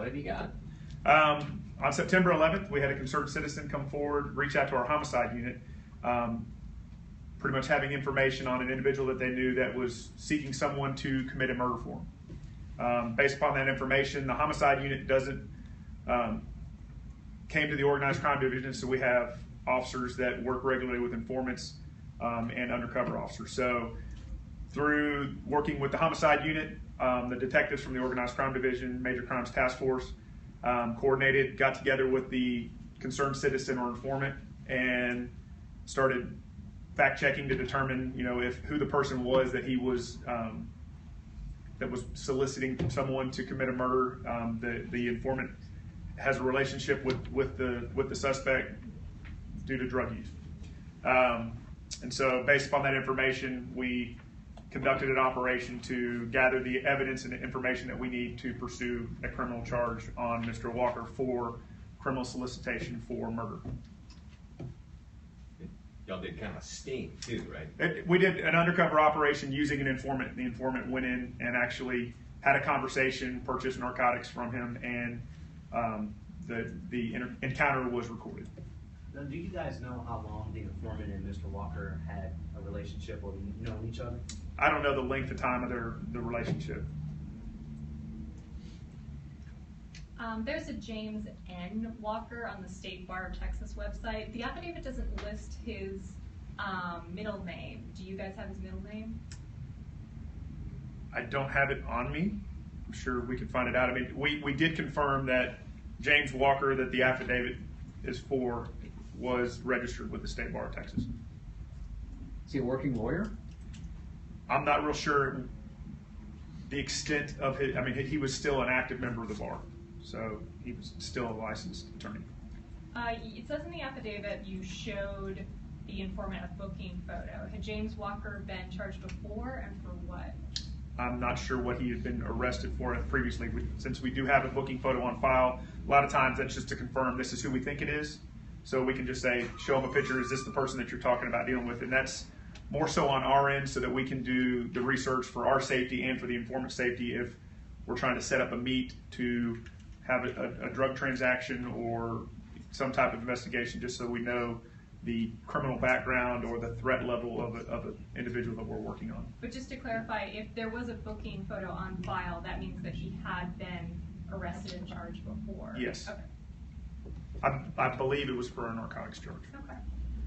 have you got? On September 11th, we had a concerned citizen come forward, reach out to our homicide unit, pretty much having information on an individual that they knew that was seeking someone to commit a murder for them. Based upon that information, the homicide unit came to the organized crime division, so we have officers that work regularly with informants and undercover officers. So through working with the homicide unit, the detectives from the organized crime division, major crimes task force, coordinated, got together with the concerned citizen or informant and started fact checking to determine, who the person was that he was that was soliciting someone to commit a murder. The informant has a relationship with the suspect due to drug use, and so based upon that information, we conducted an operation to gather the evidence and the information that we need to pursue a criminal charge on Mr. Walker for criminal solicitation for murder. Y'all did kind of a sting too, right? We did an undercover operation using an informant. The informant went in and actually had a conversation, purchased narcotics from him, and the encounter was recorded. Now, do you guys know how long the informant and Mr. Walker had a relationship or known each other? I don't know the length of time of the relationship. There's a James N. Walker on the State Bar of Texas website. The affidavit doesn't list his middle name. Do you guys have his middle name? I don't have it on me. I'm sure we can find it out. I mean, we did confirm that James Walker, that the affidavit is for, was registered with the State Bar of Texas. Is he a working lawyer? I'm not real sure the extent of his, he was still an active member of the bar, so he was still a licensed attorney. It says in the affidavit you showed the informant a booking photo. Had James Walker been charged before, and for what? I'm not sure what he had been arrested for previously. Since we do have a booking photo on file, a lot of times that's just to confirm this is who we think it is. So we can just say, show him a picture, is this the person that you're talking about dealing with? And that's more so on our end so that we can do the research for our safety and for the informant's safety if we're trying to set up a meet to have a drug transaction or some type of investigation, just so we know the criminal background or the threat level of an individual that we're working on. But just to clarify, if there was a booking photo on file, that means that he had been arrested and charged before? Yes. Okay. I believe it was for a narcotics charge. Okay.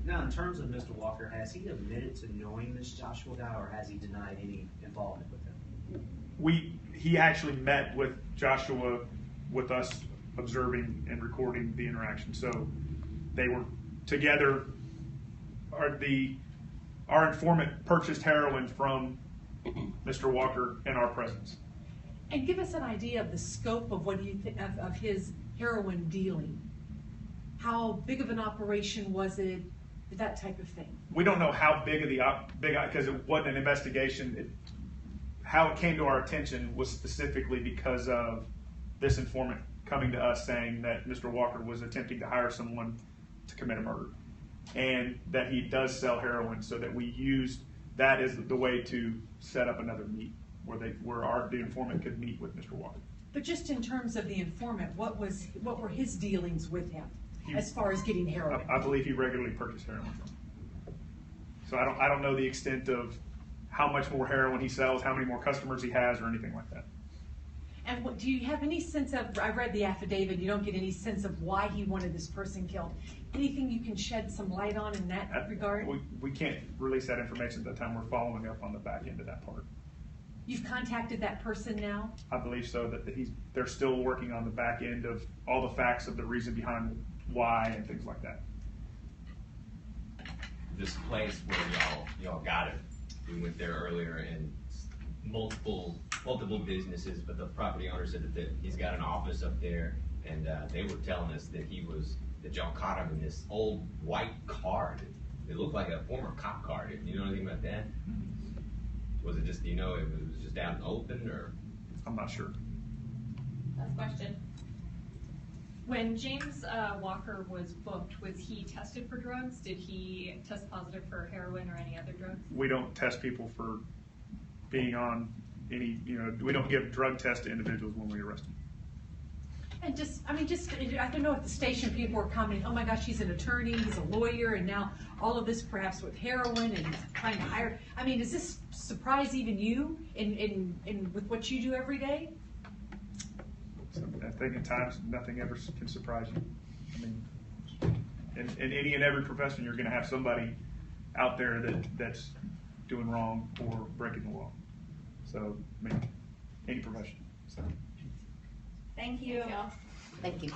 Now, in terms of Mr. Walker, has he admitted to knowing this Joshua guy, or has he denied any involvement with him? He actually met with Joshua with us observing and recording the interaction. So they were together. Our informant purchased heroin from Mr. Walker in our presence. And give us an idea of the scope of what of his heroin dealing. How big of an operation was it? That type of thing. We don't know how big because it wasn't an investigation. How it came to our attention was specifically because of this informant coming to us saying that Mr. Walker was attempting to hire someone to commit a murder, and that he does sell heroin. So that we used that as the way to set up another meet where the informant could meet with Mr. Walker. But just in terms of the informant, what were his dealings with him? As far as getting heroin, I believe he regularly purchased heroin from him. So I don't know the extent of how much more heroin he sells, how many more customers he has, or anything like that. And do you have any sense of? I read the affidavit. You don't get any sense of why he wanted this person killed. Anything you can shed some light on in that regard? We can't release that information at the time. We're following up on the back end of that part. You've contacted that person now? I believe so. That they're still working on the back end of all the facts of the reason behind why and things like that. This place where y'all got it, we went there earlier, and multiple businesses, but the property owner said that he's got an office up there, and they were telling us that y'all caught him in this old white car. It looked like a former cop car. Do you know anything about that? Was it just, it was just out in the open, or? I'm not sure. Last question. When James Walker was booked, was he tested for drugs? Did he test positive for heroin or any other drugs? We don't test people for being on any, we don't give drug tests to individuals when we arrest them. And just, I don't know if the station people were commenting, oh my gosh, he's an attorney, he's a lawyer, and now all of this perhaps with heroin and trying to hire. I mean, does this surprise even you with what you do every day? So I think at times nothing ever can surprise you. I mean, in any and every profession, you're going to have somebody out there that's doing wrong or breaking the law. So, I mean, any profession. So. Thank you. Thank you.